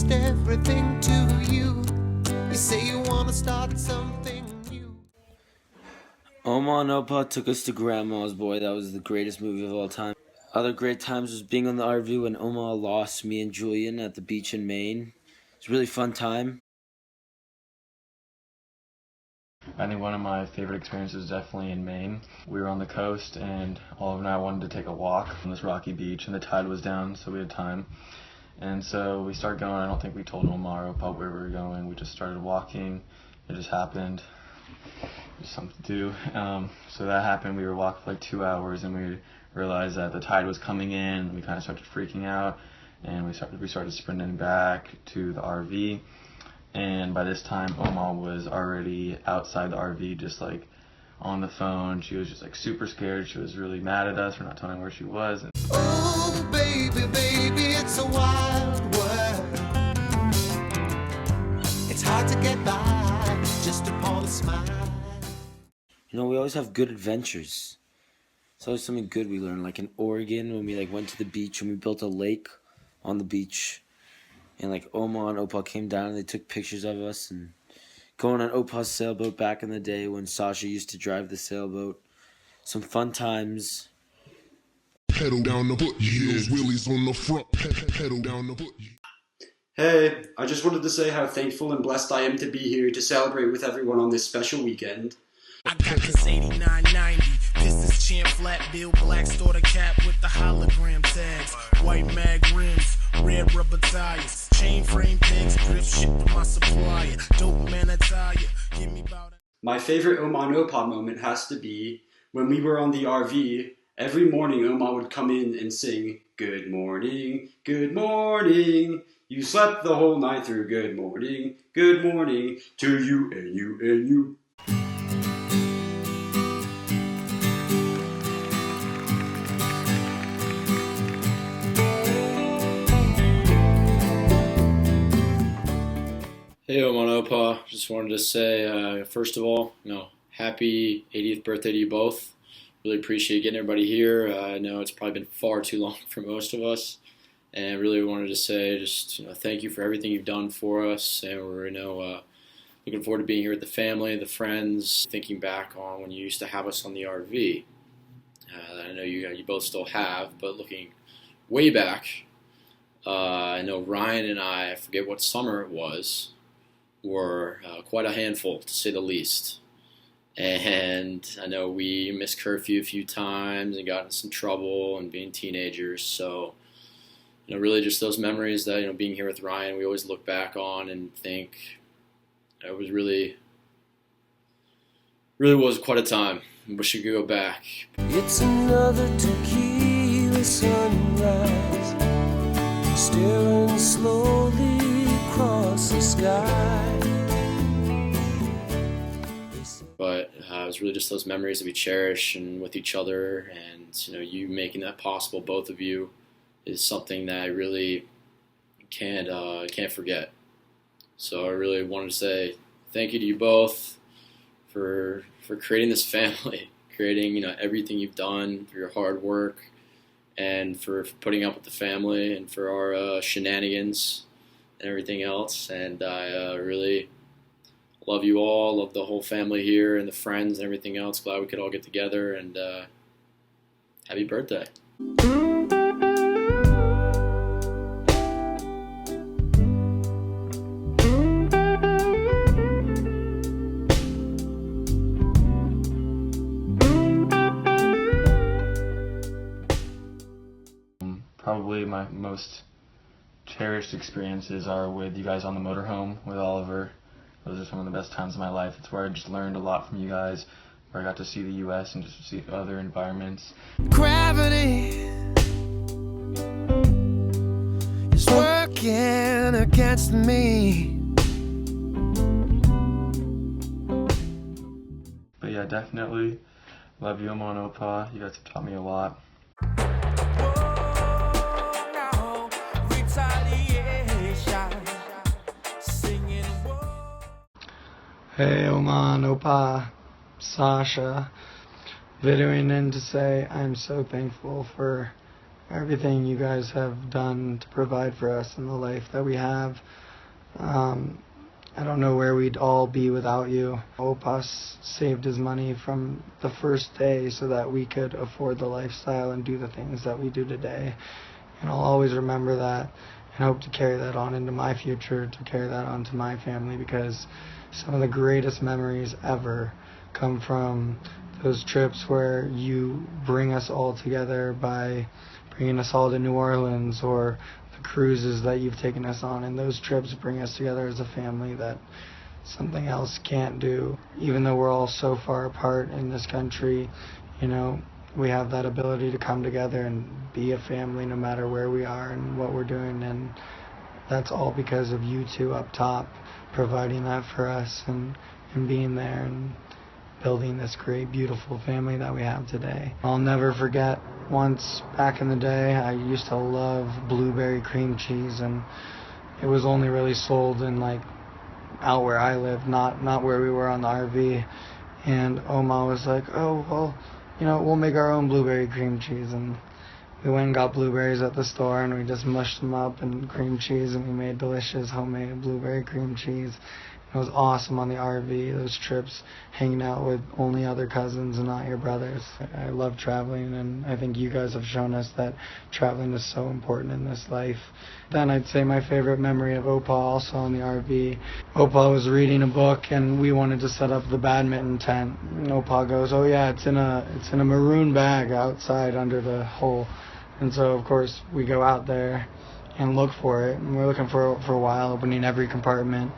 lost everything to you. You say you want to start something new. Oma and Opa took us to Grandma's. Boy, that was the greatest movie of all time. Other great times was being on the RV when Oma lost me and Julian at the beach in Maine. It was a really fun time. I think one of my favorite experiences was definitely in Maine. We were on the coast and Oliver and I wanted to take a walk on this rocky beach and the tide was down, so we had time. And so we started going. I don't think we told Oma or Opa where we were going. We just started walking. It just happened. Just something to do. So that happened. We were walking for like 2 hours and we realized that the tide was coming in. We kind of started freaking out and we started sprinting back to the RV. And by this time, Oma was already outside the RV, just like on the phone. She was just like super scared. She was really mad at us for not telling where she was. Oh, baby, baby, it's a wild world. It's hard to get by just upon a smile. You know, we always have good adventures. It's always something good we learn. Like in Oregon, when we went to the beach and we built a lake on the beach. And Oma and Opa came down and they took pictures of us, and going on Opa's sailboat back in the day when Sasha used to drive the sailboat. Some fun times. Pedal down the foot, heels, wheelies on the front, pedal down the foot. Hey, I just wanted to say how thankful and blessed I am to be here to celebrate with everyone on this special weekend. I got this 8990, Pistons chin, flat bill, black starter cap with the hologram tags, white mag rims, red rubber tires, chain frame pegs, drift shit to my supplier, dope man attire, give me about it. My favorite Oma and Opa moment has to be when we were on the RV. Every morning Oma would come in and sing, good morning, you slept the whole night through, good morning to you and you and you. Hey, Oma and Opa. Just wanted to say, first of all, happy 80th birthday to you both. Really appreciate getting everybody here. I know it's probably been far too long for most of us, and really wanted to say just thank you for everything you've done for us. And we're looking forward to being here with the family, the friends, thinking back on when you used to have us on the RV. I know you both still have, but looking way back, I know Ryan and I forget what summer it was, were quite a handful, to say the least. And I know we missed curfew a few times and got in some trouble and being teenagers. So, really just those memories that, being here with Ryan, we always look back on and think it was really was quite a time. I wish we could go back. It's another tequila sunrise, staring slowly across the sky. But it was really just those memories that we cherish and with each other, and you making that possible, both of you, is something that I really can't forget. So I really wanted to say thank you to you both for creating this family, creating everything you've done, for your hard work, and for putting up with the family, and for our shenanigans and everything else. And I really love you all, love the whole family here and the friends and everything else. Glad we could all get together, and happy birthday. Probably my most cherished experiences are with you guys on the motorhome with Oliver. Those are some of the best times of my life. It's where I just learned a lot from you guys, where I got to see the U.S. and just see other environments. Gravity is working against me. But yeah, definitely love you, Oma and Opa. You guys have taught me a lot. Hey, Oma and Opa, Sasha, videoing in to say I'm so thankful for everything you guys have done to provide for us in the life that we have. I don't know where we'd all be without you. Opa saved his money from the first day so that we could afford the lifestyle and do the things that we do today. And I'll always remember that and hope to carry that on into my future, to carry that on to my family, because some of the greatest memories ever come from those trips where you bring us all together by bringing us all to New Orleans, or the cruises that you've taken us on. And those trips bring us together as a family that something else can't do. Even though we're all so far apart in this country, you know, we have that ability to come together and be a family no matter where we are and what we're doing. And that's all because of you two up top providing that for us, and being there and building this great, beautiful family that we have today. I'll never forget, once back in the day, I used to love blueberry cream cheese, and it was only really sold in, like, out where I live, not where we were on the RV. And Oma was like, oh, well, you know, we'll make our own blueberry cream cheese. And we went and got blueberries at the store, and we just mushed them up in cream cheese, and we made delicious homemade blueberry cream cheese. It was awesome on the RV, those trips, hanging out with only other cousins and not your brothers. I love traveling, and I think you guys have shown us that traveling is so important in this life. Then I'd say my favorite memory of Opa, also on the RV. Opa was reading a book, and we wanted to set up the badminton tent. And Opa goes, oh yeah, it's in a maroon bag outside under the hole. And so, of course, we go out there and look for it. And we're looking for a while, opening every compartment,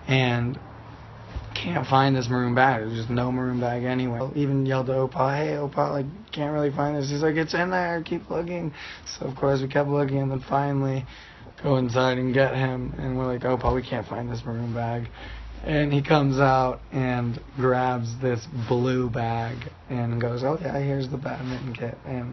and can't find this maroon bag. There's just no maroon bag anywhere. Even yelled to Opa, hey, Opa, like, can't really find this. He's like, it's in there, keep looking. So, of course, we kept looking, and then finally go inside and get him. And we're like, Opa, we can't find this maroon bag. And he comes out and grabs this blue bag and goes, oh, yeah, here's the badminton kit. And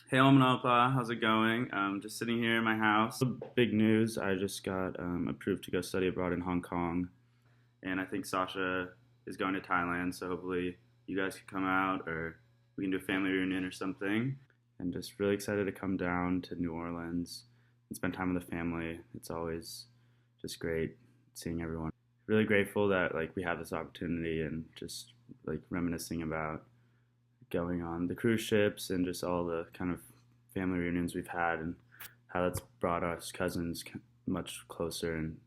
hey, Oma and Opa, how's it going? Just sitting here in my house. Big news, I just got approved to go study abroad in Hong Kong. And I think Sasha is going to Thailand, so hopefully you guys can come out, or we can do a family reunion or something. And just really excited to come down to New Orleans and spend time with the family. It's always just great seeing everyone. Really grateful that, like, we have this opportunity, and just, like, reminiscing about going on the cruise ships and just all the kind of family reunions we've had, and how that's brought us cousins much closer, and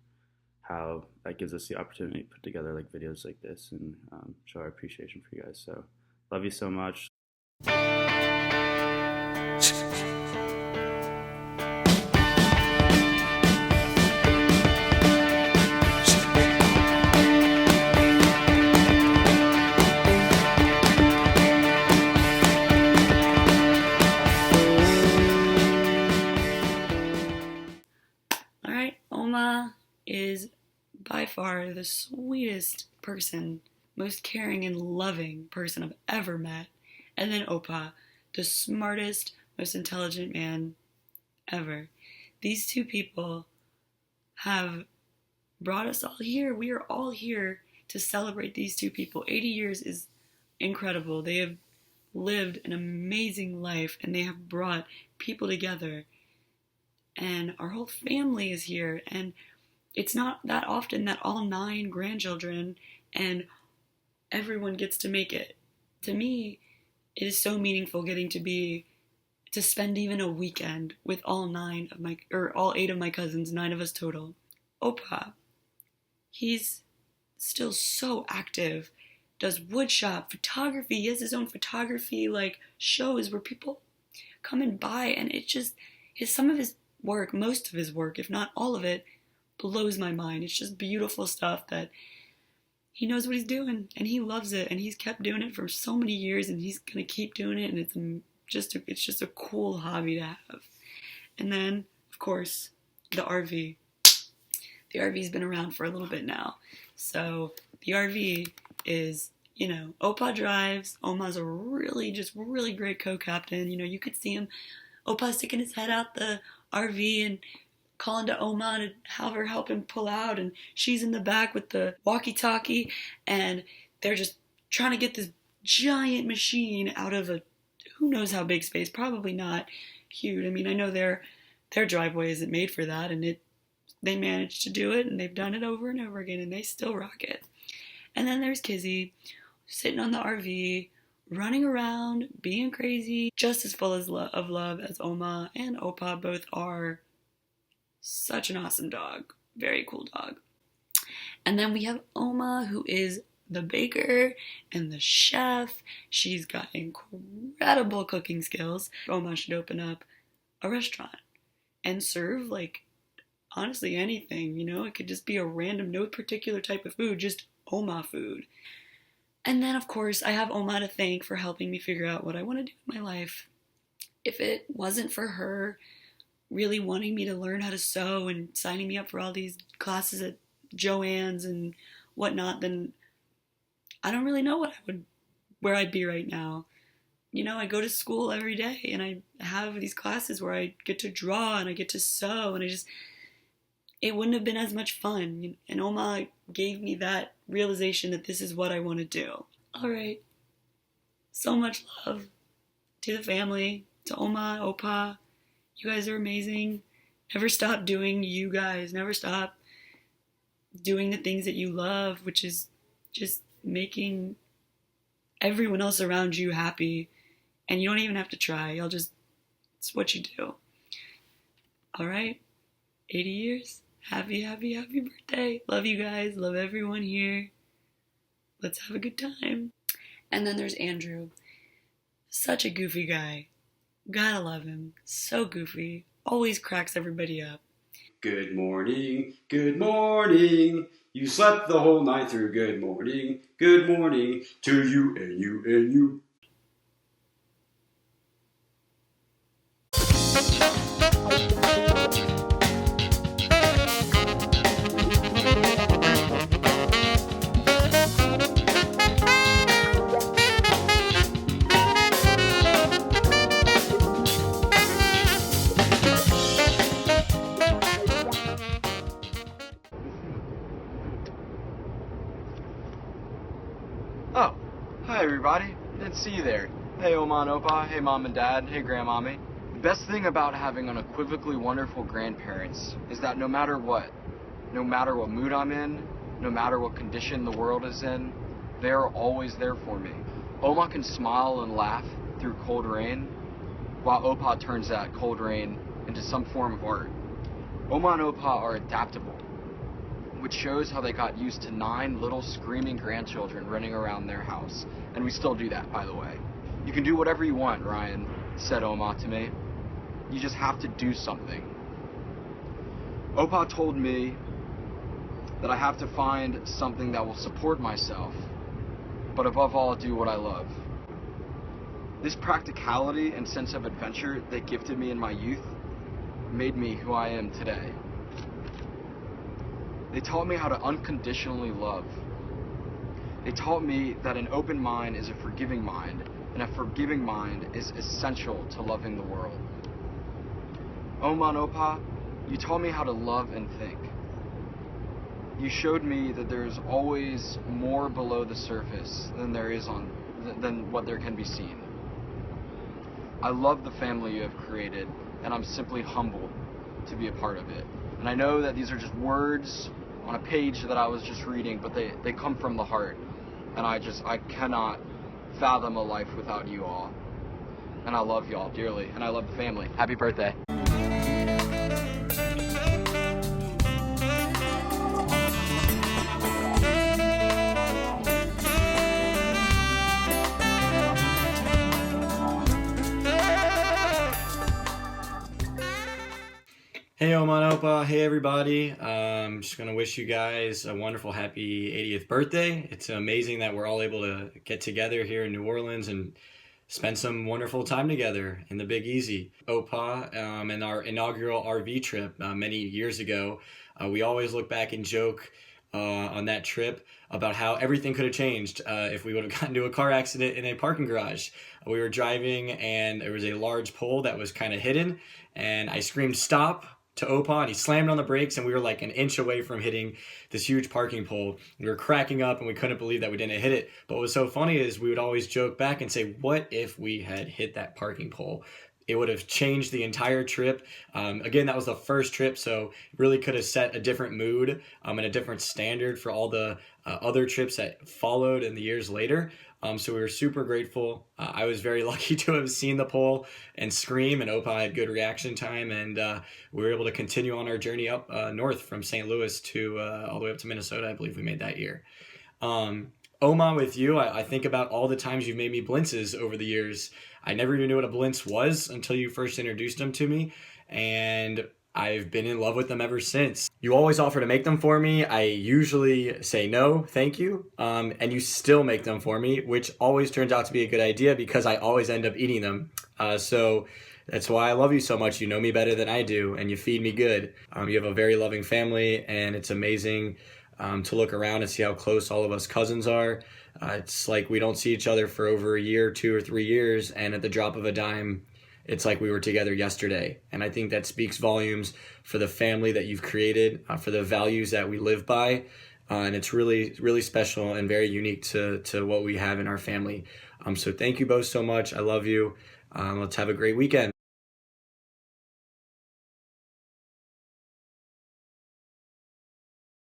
how that gives us the opportunity to put together, like, videos like this and show our appreciation for you guys. So love you so much. Oma is by far the sweetest person, most caring and loving person I've ever met. And then Opa, the smartest, most intelligent man ever. These two people have brought us all here. We are all here to celebrate these two people. 80 years is incredible. They have lived an amazing life, and they have brought people together. And our whole family is here, and it's not that often that all 9 grandchildren and everyone gets to make it. To me, it is so meaningful getting to spend even a weekend with all 8 of my cousins, 9 of us total. Opa, he's still so active, does woodshop, photography. He has his own photography, like, shows where people come and buy, and it just, some of his work, most of his work, if not all of it, blows my mind. It's just beautiful stuff that he knows what he's doing, and he loves it, and he's kept doing it for so many years, and he's gonna keep doing it, and it's just a cool hobby to have. And then, of course, the RV. The RV's been around for a little bit now, so the RV is, you know, Opa drives. Oma's a really great co-captain. You know, you could see him, Opa sticking his head out the RV and calling to Oma to have her help him pull out, and she's in the back with the walkie-talkie, and they're just trying to get this giant machine out of a who knows how big space, probably not huge. I mean, I know their driveway isn't made for that, and they managed to do it, and they've done it over and over again, and they still rock it. And then there's Kizzy, sitting on the RV, running around, being crazy, just as full of love as Oma and Opa both are. Such an awesome dog. Very cool dog. And then we have Oma, who is the baker and the chef. She's got incredible cooking skills. Oma should open up a restaurant and serve, like, honestly, anything, you know? It could just be a random, no particular type of food, just Oma food. And then, of course, I have Oma to thank for helping me figure out what I want to do in my life. If it wasn't for her really wanting me to learn how to sew and signing me up for all these classes at Joann's and whatnot, then I don't really know where I'd be right now. You know, I go to school every day and I have these classes where I get to draw and I get to sew, and it wouldn't have been as much fun. And Oma gave me that realization that this is what I want to do. All right. So much love to the family, to Oma, Opa. You guys are amazing. Never stop doing you guys. Never stop doing the things that you love, which is just making everyone else around you happy. And you don't even have to try. It's what you do. All right. 80 years. Happy birthday. Love you guys. Love everyone here. Let's have a good time. And then there's Andrew. Such a goofy guy. Gotta love him. So goofy. Always cracks everybody up. Good morning, good morning. You slept the whole night through. Good morning to you and you and you. Oh, hi everybody. Didn't see you there. Hey Oma and Opa, hey Mom and Dad, hey Grandmommy. The best thing about having unequivocally wonderful grandparents is that no matter what mood I'm in, no matter what condition the world is in, they are always there for me. Oma can smile and laugh through cold rain, while Opa turns that cold rain into some form of art. Oma and Opa are adaptable, which shows how they got used to 9 little screaming grandchildren running around their house. And we still do that, by the way. You can do whatever you want, Ryan, said Oma to me. You just have to do something. Opa told me that I have to find something that will support myself, but above all, do what I love. This practicality and sense of adventure they gifted me in my youth made me who I am today. They taught me how to unconditionally love. They taught me that an open mind is a forgiving mind, and a forgiving mind is essential to loving the world. Oma and Opa, you taught me how to love and think. You showed me that there's always more below the surface than than what there can be seen. I love the family you have created, and I'm simply humbled to be a part of it. And I know that these are just words on a page that I was just reading, but they come from the heart. And I cannot fathom a life without you all. And I love you all dearly, and I love the family. Happy birthday. Hey Oma and Opa, hey everybody. I'm just going to wish you guys a wonderful happy 80th birthday. It's amazing that we're all able to get together here in New Orleans and spend some wonderful time together in the Big Easy. Opa, in our inaugural RV trip many years ago, we always look back and joke on that trip about how everything could have changed if we would have gotten into a car accident in a parking garage. We were driving and there was a large pole that was kind of hidden, and I screamed stop. to Opa, and he slammed on the brakes, and we were like an inch away from hitting this huge parking pole. We were cracking up, and we couldn't believe that we didn't hit it. But what was so funny is we would always joke back and say, what if we had hit that parking pole? It would have changed the entire trip. Again, that was the first trip, so it really could have set a different mood and a different standard for all the other trips that followed in the years later. So we were super grateful. I was very lucky to have seen the pole and scream, and Opa had good reaction time, and we were able to continue on our journey up north from St. Louis to all the way up to Minnesota. I believe we made that year. Oma, with you, I think about all the times you've made me blintzes over the years. I never even knew what a blintz was until you first introduced them to me, and I've been in love with them ever since. You always offer to make them for me. I usually say no, thank you, and you still make them for me, which always turns out to be a good idea because I always end up eating them. So that's why I love you so much. You know me better than I do, and you feed me good. You have a very loving family, and it's amazing to look around and see how close all of us cousins are. It's like we don't see each other for over a year, 2 or 3 years, and at the drop of a dime, it's like we were together yesterday. And I think that speaks volumes for the family that you've created, for the values that we live by. And it's really, really special and very unique to what we have in our family. So thank you both so much. I love you. Let's have a great weekend.